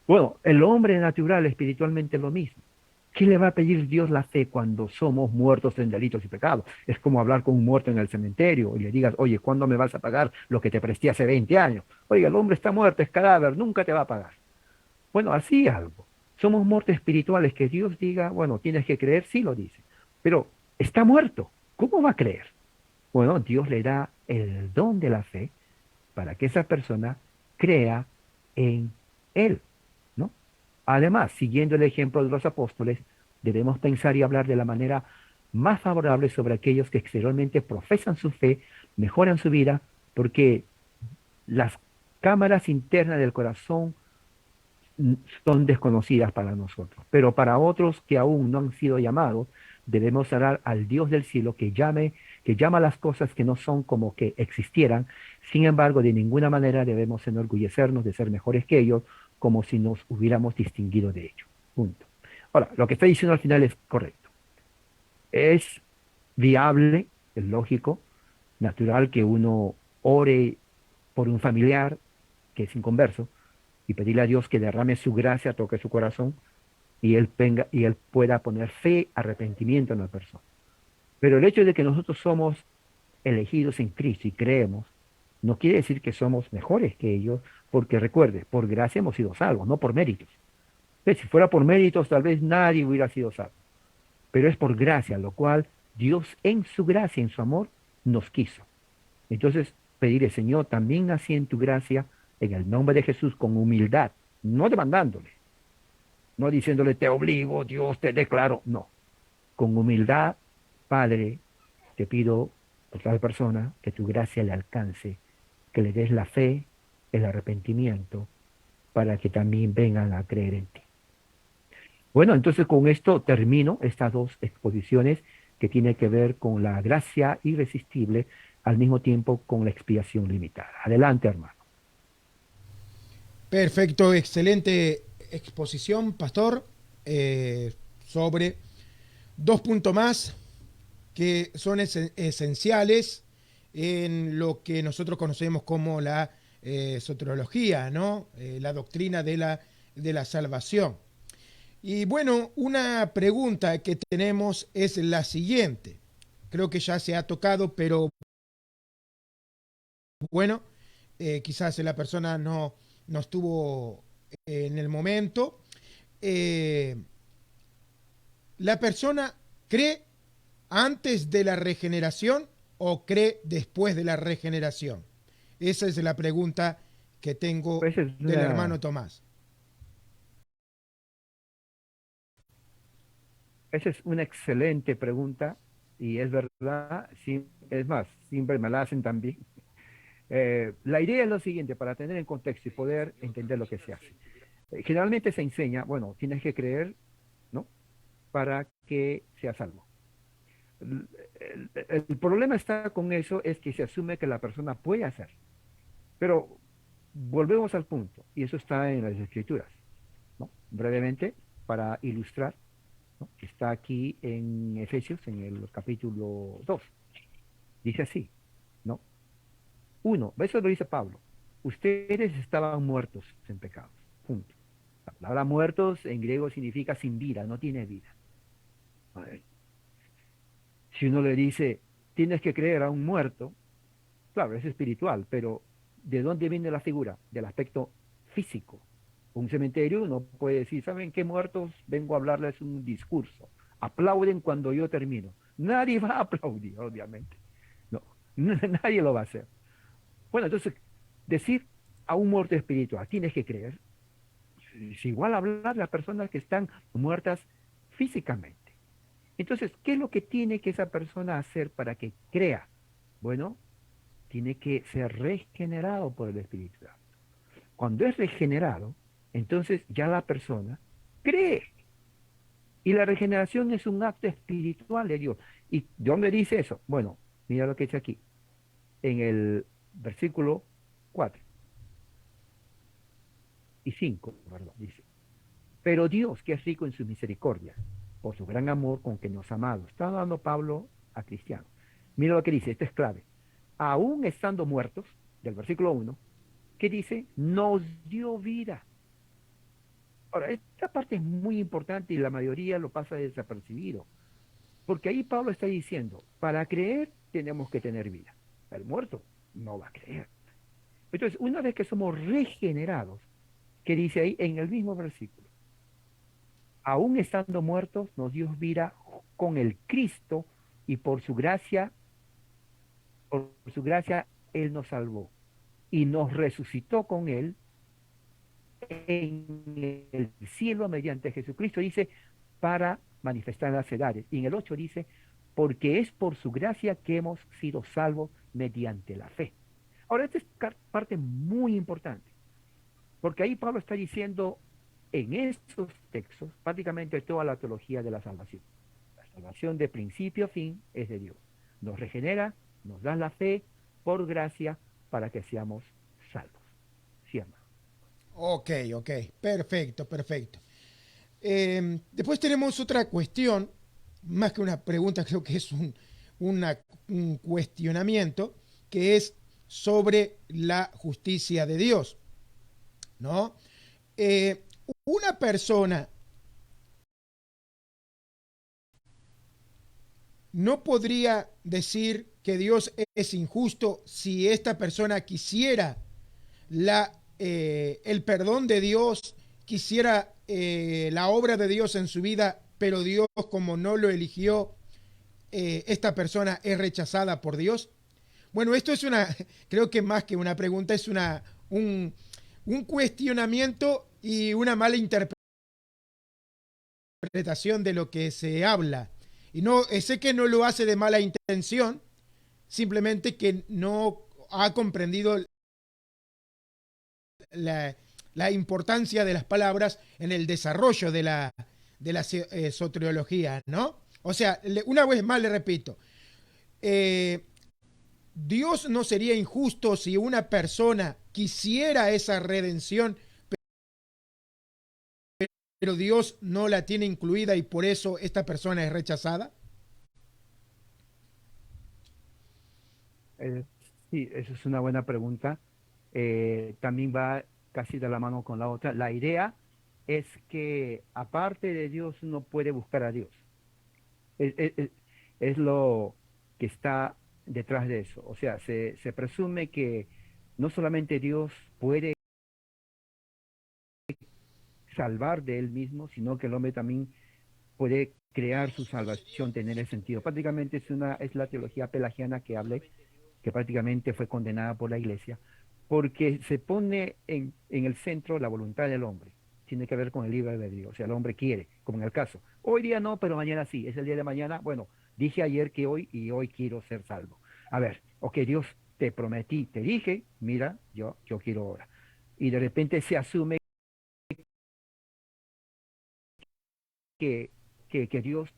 Speaker 6: Bueno, el hombre natural espiritualmente es lo mismo. ¿Qué le va a pedir Dios la fe cuando somos muertos en delitos y pecados? Es como hablar con un muerto en el cementerio y le digas, oye, ¿cuándo me vas a pagar lo que te presté hace 20 años? Oiga, el hombre está muerto, es cadáver, nunca te va a pagar. Bueno, así algo. Somos muertos espirituales, que Dios diga, bueno, tienes que creer, sí lo dice, pero está muerto, ¿cómo va a creer? bueno, Dios le da el don de la fe para que esa persona crea en Él, ¿no? Además, siguiendo el ejemplo de los apóstoles, debemos pensar y hablar de la manera más favorable sobre aquellos que exteriormente profesan su fe, mejoran su vida, porque las cámaras internas del corazón son desconocidas para nosotros, pero para otros que aún no han sido llamados, debemos orar al Dios del cielo que llama las cosas que no son como que existieran. Sin embargo, de ninguna manera debemos enorgullecernos de ser mejores que ellos, como si nos hubiéramos distinguido de ellos. Punto. Ahora, lo que está diciendo al final es correcto. Es viable, es lógico, natural que uno ore por un familiar que es inconverso y pedirle a Dios que derrame su gracia, toque su corazón y él pueda poner fe, arrepentimiento en la persona. Pero el hecho de que nosotros somos elegidos en Cristo y creemos, no quiere decir que somos mejores que ellos, porque recuerde, por gracia hemos sido salvos, no por méritos. Si fuera por méritos, tal vez nadie hubiera sido salvo, pero es por gracia, lo cual Dios en su gracia, en su amor, nos quiso. Entonces, pedirle, Señor, también nací en tu gracia, en el nombre de Jesús, con humildad, no demandándole, no diciéndole, te obligo, Dios, te declaro, no. Con humildad, Padre, te pido por tal persona que tu gracia le alcance, que le des la fe, el arrepentimiento, para que también vengan a creer en ti. Bueno, entonces con esto termino estas dos exposiciones que tienen que ver con la gracia irresistible, al mismo tiempo con la expiación limitada. Adelante, hermano.
Speaker 5: Perfecto, excelente exposición, pastor, sobre dos puntos más que son esenciales en lo que nosotros conocemos como la soteriología, ¿no? La doctrina de la salvación. Y bueno, una pregunta que tenemos es la siguiente. Creo que ya se ha tocado, pero bueno, quizás la persona no estuvo en el momento. Eh, ¿La persona cree antes de la regeneración o cree después de la regeneración? Esa es la pregunta que tengo
Speaker 6: Pues
Speaker 5: del hermano Tomás.
Speaker 6: esa es una excelente pregunta y es verdad, sí, es más, siempre me la hacen también. La idea es lo siguiente, para tener en contexto y poder entender lo que se hace. Generalmente se enseña, bueno, tienes que creer, ¿no? Para que seas salvo. El problema está con eso es que se asume que la persona puede hacer, pero volvemos al punto, y eso está en las escrituras, ¿no? Brevemente, para ilustrar, ¿no? Está aquí en Efesios, en el capítulo 2. Dice así, ¿no? Uno, eso lo dice Pablo. Ustedes estaban muertos en pecados. Punto. La palabra muertos en griego significa sin vida, no tiene vida. A ver, si uno le dice, tienes que creer a un muerto, claro, es espiritual, pero ¿de dónde viene la figura? Del aspecto físico. Un cementerio uno puede decir, ¿saben qué muertos? Vengo a hablarles un discurso. Aplauden cuando yo termino. Nadie va a aplaudir, obviamente. No, nadie lo va a hacer. Bueno, entonces, decir a un muerto espiritual, tienes que creer, es igual hablar a las personas que están muertas físicamente. Entonces, ¿qué es lo que tiene que esa persona hacer para que crea? Bueno, tiene que ser regenerado por el Espíritu Santo. Cuando es regenerado, entonces ya la persona cree. Y la regeneración es un acto espiritual de Dios. ¿Y dónde dice eso? Bueno, mira lo que dice aquí, en el versículo 4 y 5, perdón, dice, pero Dios, que es rico en su misericordia, por su gran amor con que nos ha amado, está dando Pablo a cristianos. Mira lo que dice, esto es clave. Aún estando muertos, del versículo 1, que dice, nos dio vida. Ahora, esta parte es muy importante y la mayoría lo pasa desapercibido, porque ahí Pablo está diciendo, para creer tenemos que tener vida. El muerto no va a creer. Entonces, una vez que somos regenerados, que dice ahí en el mismo versículo, aún estando muertos, nos dio vida con el Cristo y por su gracia por su gracia, Él nos salvó y nos resucitó con Él en el cielo mediante Jesucristo, dice, para manifestar las edades. Y en el 8 dice, porque es por su gracia que hemos sido salvos mediante la fe. Ahora, esta es parte muy importante, porque ahí Pablo está diciendo en estos textos prácticamente toda la teología de la salvación. La salvación de principio a fin es de Dios. Nos regenera, nos da la fe por gracia para que seamos salvos. ¿Sí, hermano?
Speaker 5: Ok, ok, perfecto, perfecto. Después tenemos otra cuestión, más que una pregunta, creo que es un cuestionamiento, que es sobre la justicia de Dios, ¿no? Una persona no podría decir que Dios es injusto si esta persona quisiera el perdón de Dios, quisiera la obra de Dios en su vida, pero Dios, como no lo eligió, esta persona es rechazada por Dios. Bueno, esto es creo que más que una pregunta, es un cuestionamiento y una mala interpretación de lo que se habla. Y no, sé que no lo hace de mala intención, simplemente que no ha comprendido la importancia de las palabras en el desarrollo de la soteriología, ¿no? O sea, una vez más le repito, Dios no sería injusto si una persona quisiera esa redención, pero Dios no la tiene incluida y por eso esta persona es rechazada.
Speaker 6: Eh, sí, esa es una buena pregunta. También va casi de la mano con la otra. La idea es que aparte de Dios uno puede buscar a Dios. Es lo que está detrás de eso. O sea, se presume que no solamente Dios puede salvar de él mismo, sino que el hombre también puede crear su salvación, tener el sentido. Prácticamente es la teología pelagiana que hablé, que prácticamente fue condenada por la iglesia, porque se pone en el centro la voluntad del hombre. Tiene que ver con el libre albedrío. O sea, el hombre quiere, como en el caso. Hoy día no, pero mañana sí. Es el día de mañana. Bueno, dije ayer que hoy y hoy quiero ser salvo. A ver, ok, Dios, te prometí, te dije, mira, yo quiero ahora. Y de repente se asume que, que Dios,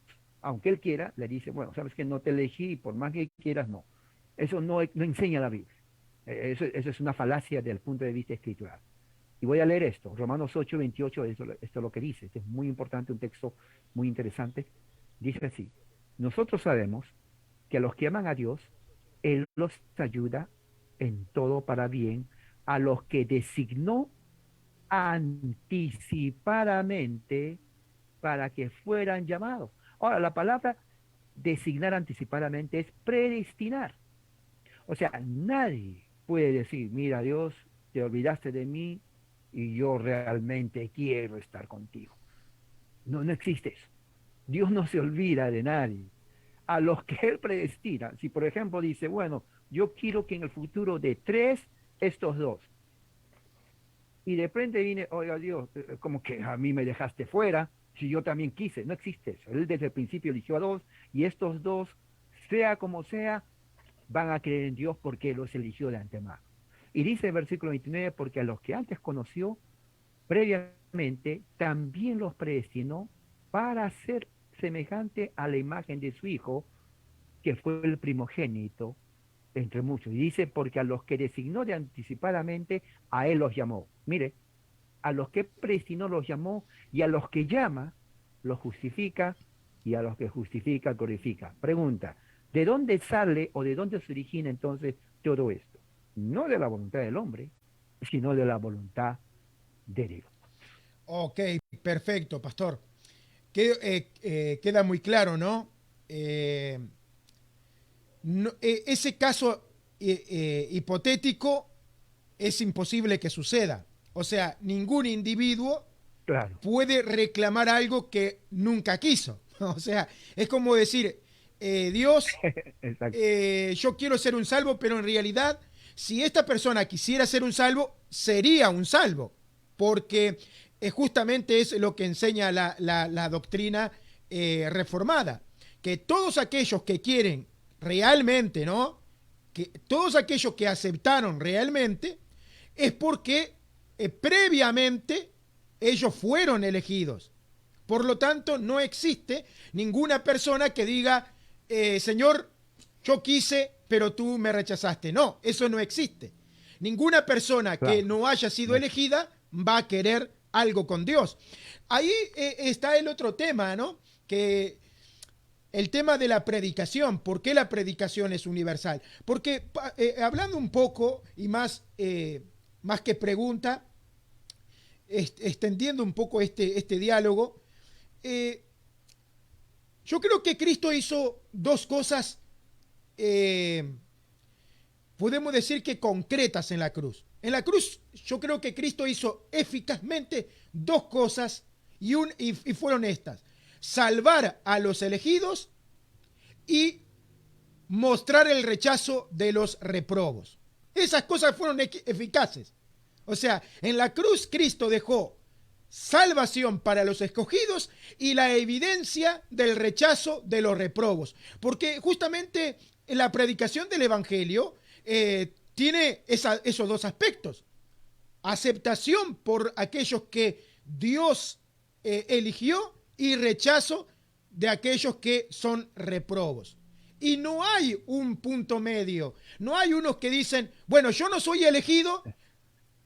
Speaker 6: aunque Él quiera, le dice, bueno, sabes que no te elegí, por más que quieras, no. Eso no enseña la Biblia. Eso es una falacia desde el punto de vista escritural. Y voy a leer esto, Romanos 8, 28, esto es lo que dice. Este es muy importante, un texto muy interesante. Dice así, nosotros sabemos que a los que aman a Dios, Él los ayuda en todo para bien, a los que designó anticipadamente para que fueran llamados. Ahora, la palabra designar anticipadamente es predestinar. O sea, nadie puede decir, mira Dios, te olvidaste de mí y yo realmente quiero estar contigo. No, no existe eso. Dios no se olvida de nadie. A los que Él predestina, si por ejemplo dice, bueno, yo quiero que en el futuro de 3, estos 2. Y de repente viene, oiga Dios, como que a mí me dejaste fuera, si yo también quise. No existe eso. Él desde el principio eligió a 2 y estos 2, sea como sea, van a creer en Dios porque los eligió de antemano. Y dice el versículo 29, porque a los que antes conoció previamente, también los predestinó para ser semejante a la imagen de su Hijo, que fue el primogénito entre muchos. Y dice, porque a los que designó de anticipadamente, a Él los llamó. Mire, a los que predestinó los llamó, y a los que llama, los justifica, y a los que justifica, glorifica. Pregunta, ¿de dónde sale o de dónde se origina entonces todo esto? No de la voluntad del hombre, sino de la voluntad de Dios.
Speaker 5: Ok, perfecto, pastor. Queda muy claro, ¿no? Ese caso hipotético es imposible que suceda. O sea, ningún individuo
Speaker 6: Claro.
Speaker 5: puede reclamar algo que nunca quiso. O sea, es como decir, Dios,
Speaker 6: Exacto.
Speaker 5: yo quiero ser un salvo, pero en realidad, si esta persona quisiera ser un salvo, sería un salvo, porque justamente es lo que enseña la doctrina reformada, que todos aquellos que quieren realmente, ¿no? Que todos aquellos que aceptaron realmente, es porque previamente ellos fueron elegidos. Por lo tanto, no existe ninguna persona que diga, Señor, yo quise, pero tú me rechazaste. No, eso no existe. Ninguna persona que
Speaker 6: Claro.
Speaker 5: no haya sido
Speaker 6: No,
Speaker 5: elegida va a querer algo con Dios. Ahí está el otro tema, ¿no? Que el tema de la predicación. ¿Por qué la predicación es universal? Porque hablando un poco y más que pregunta, extendiendo un poco este diálogo, eh, yo creo que Cristo hizo dos cosas, eh, podemos decir que concretas en la cruz. En la cruz yo creo que Cristo hizo eficazmente dos cosas y fueron estas. Salvar a los elegidos y mostrar el rechazo de los reprobos. Esas cosas fueron eficaces. O sea, en la cruz Cristo dejó salvación para los escogidos y la evidencia del rechazo de los reprobos. Porque justamente la predicación del Evangelio tiene esos dos aspectos. Aceptación por aquellos que Dios eligió y rechazo de aquellos que son reprobos. Y no hay un punto medio. No hay unos que dicen, bueno, yo no soy elegido,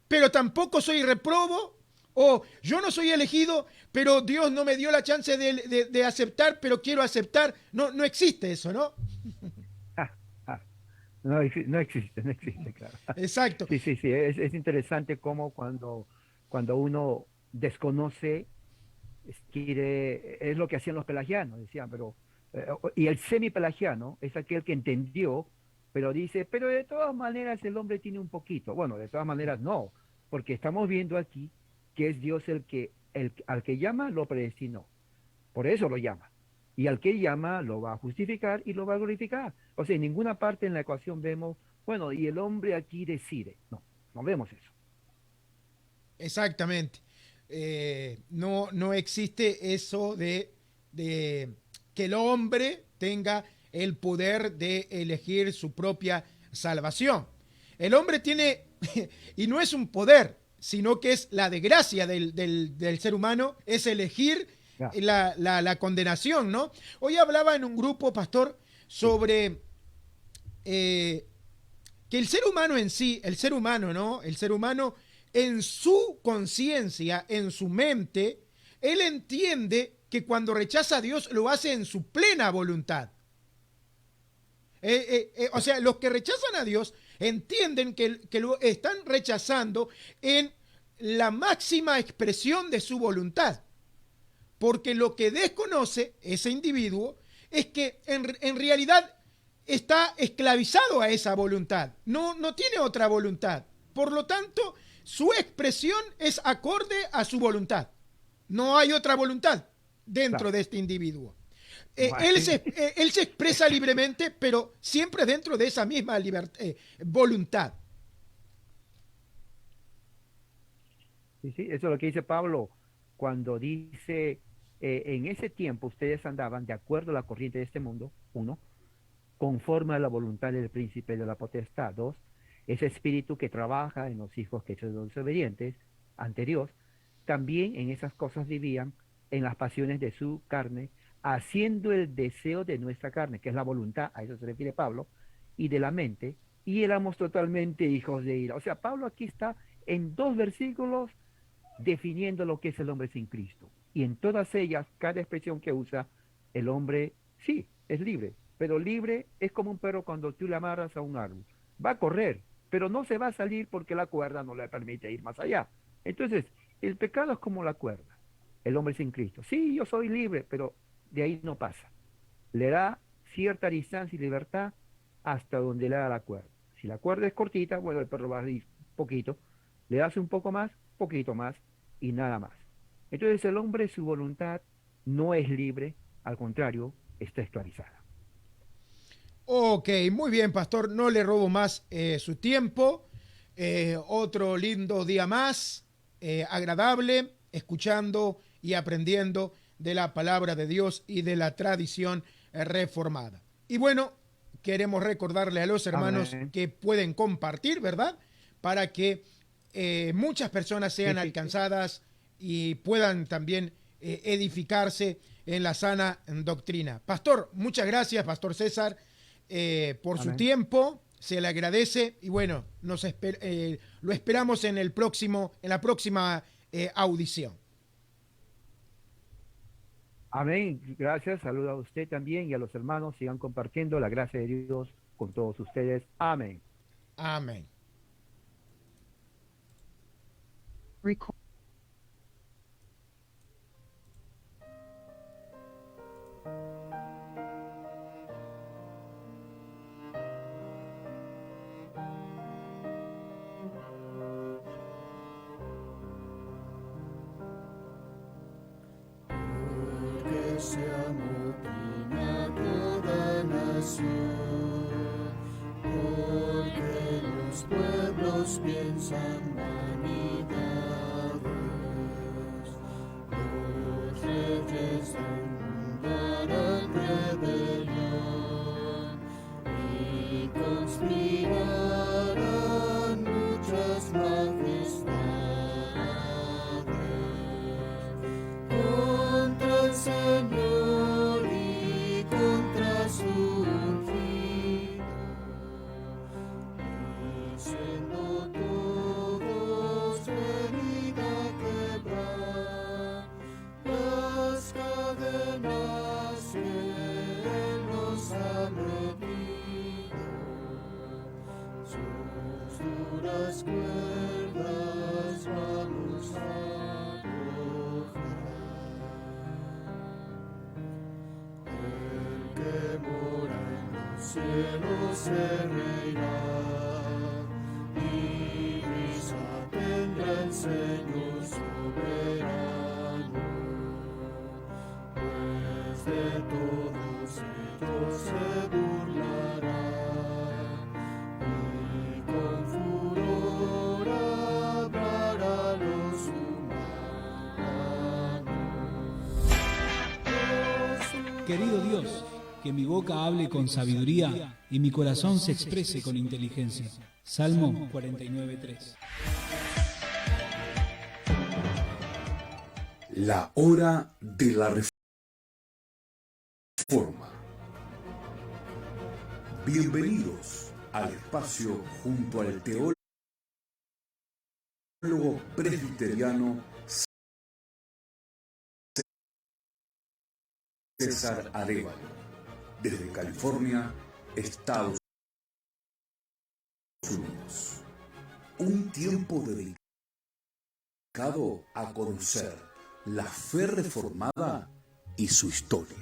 Speaker 5: pero tampoco soy reprobo, o yo no soy elegido, pero Dios no me dio la chance de aceptar, pero quiero aceptar. No, no existe eso, ¿no?
Speaker 6: ah, ah, no, no existe, no existe, claro.
Speaker 5: Exacto.
Speaker 6: Sí, sí, sí, es interesante cómo cuando uno desconoce, es lo que hacían los pelagianos, decían, pero, y el semipelagiano es aquel que entendió, pero dice, pero de todas maneras el hombre tiene un poquito. Bueno, de todas maneras no, porque estamos viendo aquí que es Dios al que llama lo predestinó, por eso lo llama. Y al que llama lo va a justificar y lo va a glorificar. O sea, en ninguna parte en la ecuación vemos, bueno, y el hombre aquí decide. No, no vemos eso.
Speaker 5: Exactamente. No, no existe eso de que el hombre tenga el poder de elegir su propia salvación. El hombre tiene, y no es un poder, sino que es la desgracia del ser humano, es elegir
Speaker 6: Ya,
Speaker 5: la condenación, ¿no? Hoy hablaba en un grupo, pastor,
Speaker 6: sí,
Speaker 5: sobre que el ser humano en sí, el ser humano, ¿no? El ser humano en su conciencia, en su mente, él entiende que cuando rechaza a Dios lo hace en su plena voluntad. O sea, los que rechazan a Dios entienden que lo están rechazando en la máxima expresión de su voluntad. Porque lo que desconoce ese individuo es que en realidad está esclavizado a esa voluntad. No, no tiene otra voluntad. Por lo tanto, su expresión es acorde a su voluntad. No hay otra voluntad dentro
Speaker 6: claro.
Speaker 5: de este individuo.
Speaker 6: No hay.
Speaker 5: Él se expresa libremente, pero siempre dentro de esa misma voluntad.
Speaker 6: Sí, sí, eso es lo que dice Pablo cuando dice, en ese tiempo ustedes andaban de acuerdo a la corriente de este mundo, uno, conforme a la voluntad del príncipe de la potestad, dos, ese espíritu que trabaja en los hijos que son desobedientes ante Dios, también en esas cosas vivían en las pasiones de su carne, haciendo el deseo de nuestra carne, que es la voluntad, a eso se refiere Pablo, y de la mente, y éramos totalmente hijos de ira. O sea, Pablo aquí está en dos versículos definiendo lo que es el hombre sin Cristo. Y en todas ellas, cada expresión que usa, el hombre, sí, es libre, pero libre es como un perro cuando tú le amarras a un árbol. Va a correr, pero no se va a salir porque la cuerda no le permite ir más allá. Entonces, el pecado es como la cuerda, el hombre sin Cristo. Sí, yo soy libre, pero de ahí no pasa. Le da cierta distancia y libertad hasta donde le da la cuerda. Si la cuerda es cortita, bueno, el perro va a ir poquito, le das un poquito más y nada más. Entonces el hombre, su voluntad no es libre, al contrario, está esclavizada.
Speaker 5: Ok, muy bien, pastor. No le robo más su tiempo. Otro lindo día más, agradable, escuchando y aprendiendo de la palabra de Dios y de la tradición reformada. Y bueno, queremos recordarle a los hermanos
Speaker 6: Amén.
Speaker 5: que pueden compartir, ¿verdad? Para que muchas personas sean
Speaker 6: Sí, sí, sí.
Speaker 5: alcanzadas y puedan también edificarse en la sana doctrina. Pastor, muchas gracias, Pastor César, por su
Speaker 6: Amén.
Speaker 5: tiempo. Se le agradece y bueno, lo esperamos en la próxima audición.
Speaker 6: Amén. Gracias. Saludo a usted también y a los hermanos. Sigan compartiendo la gracia de Dios con todos ustedes. Amén.
Speaker 5: Amén.
Speaker 1: Que se amotina toda nación, porque los pueblos piensan vanidades, los reyes del mundo harán rebelión y conspirarán muchas majestades contra el Señor y contra su ungido, diciendo todos venid a quebrar las cadenas que Él nos ha metido, sus duras cuerdas vamos a que mora en los cielos se reirá, y risa tendrá el Señor soberano, pues de todos ellos se burlará, y con furor hablará a los humanos.
Speaker 2: Querido Dios, que mi boca hable con sabiduría y mi corazón se exprese con inteligencia. Salmo 49:3.
Speaker 3: La hora de la reforma. Bienvenidos al espacio junto al teólogo presbiteriano César Arévalo, desde California, Estados Unidos. Un tiempo dedicado a conocer la fe reformada y su historia.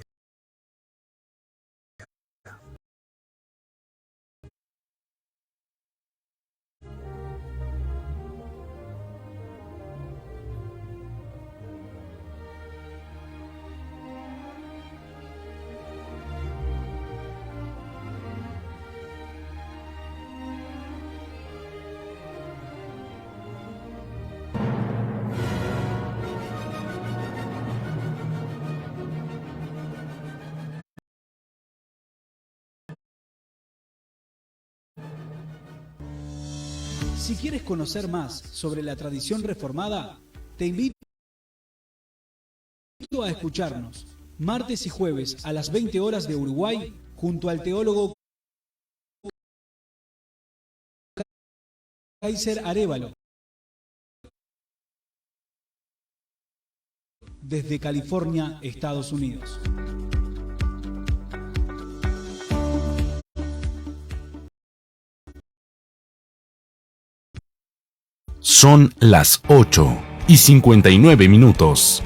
Speaker 2: Si quieres conocer más sobre la tradición reformada, te invito a escucharnos martes y jueves a las 20 horas de Uruguay junto al teólogo César Arévalo, desde California, Estados Unidos.
Speaker 4: Son las 8:59.